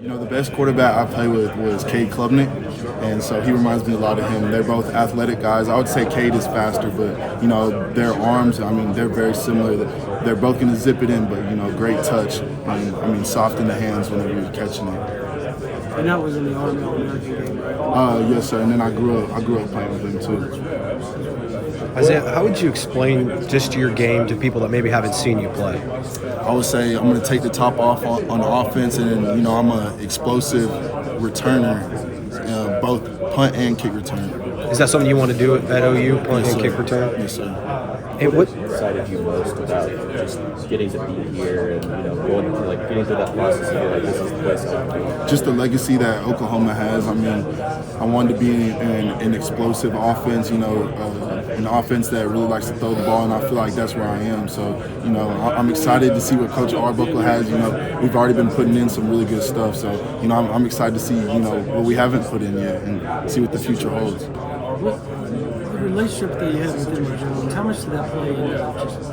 The best quarterback I played with was Cade Klubnik, and so he reminds me a lot of him. They're both athletic guys. I would say Cade is faster, but, their arms, they're very similar. They're both going to zip it in, but, great touch. And, soft in the hands whenever you're catching it. And that was in the Army All-American game, right? Yes, sir. And then I grew up playing with him, too. Isaiah, how would you explain just your game to people that maybe haven't seen you play? I would say I'm going to take the top off on offense, and I'm an explosive returner, both punt and kick return. Is that something you want to do at OU, punt and kick return? Yes, sir. And what excited you most about just getting to be here and going to getting through that process and be like, this is the place I want to be? Just the legacy that Oklahoma has. I wanted to be in an explosive offense, an offense that really likes to throw the ball, and I feel like that's where I am. So, I'm excited to see what Coach Arbuckle has. We've already been putting in some really good stuff. So, I'm excited to see, what we haven't put in yet and see what the future holds. The relationship that you have with Emmett Jones, how much did that play into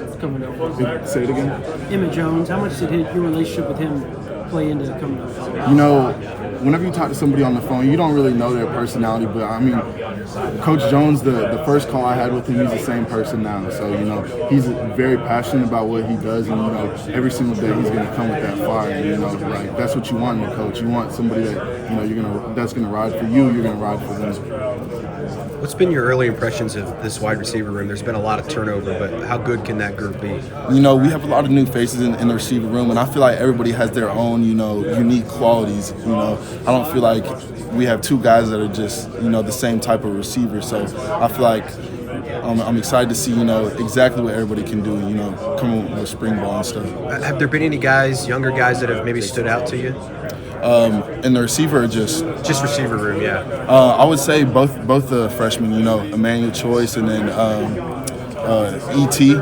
just coming over? Say it again? Emmett Jones, how much did your relationship with him play into coming over? Whenever you talk to somebody on the phone, you don't really know their personality, but Coach Jones, the first call I had with him, he's the same person now. So, he's very passionate about what he does, and, every single day he's going to come with that fire. And, that's what you want in a coach. You want somebody that, that's going to ride for you, you're going to ride for them. What's been your early impressions of this wide receiver room? There's been a lot of turnover, but how good can that group be? We have a lot of new faces in the receiver room, and I feel like everybody has their own, unique qualities. I don't feel like we have two guys that are just, the same type of receiver. So I feel like I'm excited to see, exactly what everybody can do, come with spring ball and stuff. Have there been any guys, younger guys, that have maybe stood out to you? And the receiver just receiver room, yeah. I would say both the freshmen, Emmanuel Choice and then E.T.,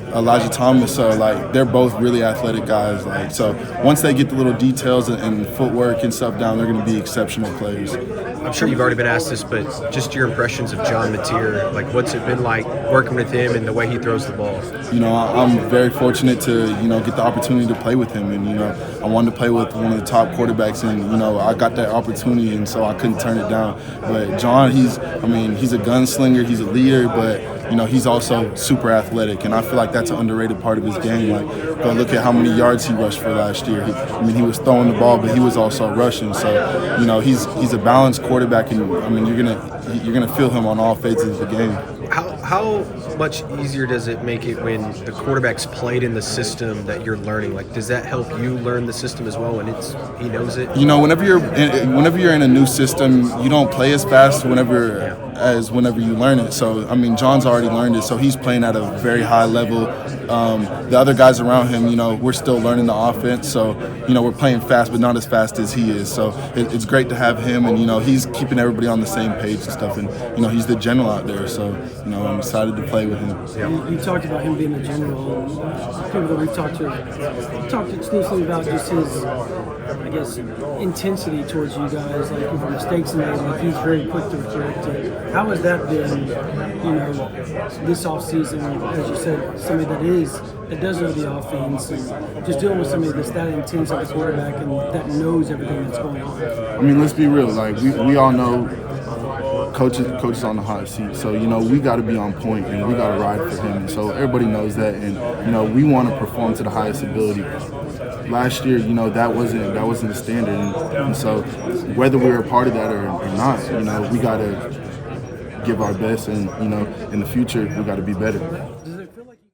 Elijah Thomas. So they're both really athletic guys. So once they get the little details and footwork and stuff down, they're going to be exceptional players. I'm sure you've already been asked this, but just your impressions of John Mateer, what's it been like working with him and the way he throws the ball? I'm very fortunate to, get the opportunity to play with him, and, I wanted to play with one of the top quarterbacks, and, I got that opportunity, and so I couldn't turn it down. But John, he's a gunslinger, he's a leader, but, he's also super athletic, and I feel like that's an underrated part of his game. Go look at how many yards he rushed for last year. He was throwing the ball, but he was also rushing. So, he's a balanced quarterback, and you're gonna feel him on all phases of the game. How much easier does it make it when the quarterback's played in the system that you're learning? Does that help you learn the system as well when he knows it? Whenever you're in a new system, you don't play as fast whenever you learn it. So, John's already learned it, so he's playing at a very high level. The other guys around him, we're still learning the offense. So, we're playing fast, but not as fast as he is. So it's great to have him, and, he's keeping everybody on the same page and stuff. And, he's the general out there. So, I'm excited to play with him. You talked about him being the general. People that we've talked exclusively about just his, intensity towards you guys, mistakes in there, he's very quick to correct it. How has that been, this offseason, as you said, somebody that does know the offense, and just dealing with somebody that's that intense at the quarterback and that knows everything that's going on? Let's be real. We all know coaches on the hot seat. So, we got to be on point, and we got to ride for him. And so everybody knows that, and, we want to perform to the highest ability. Last year, that wasn't the standard, and so whether we were a part of that or not, we got to give our best, and in the future we got to be better.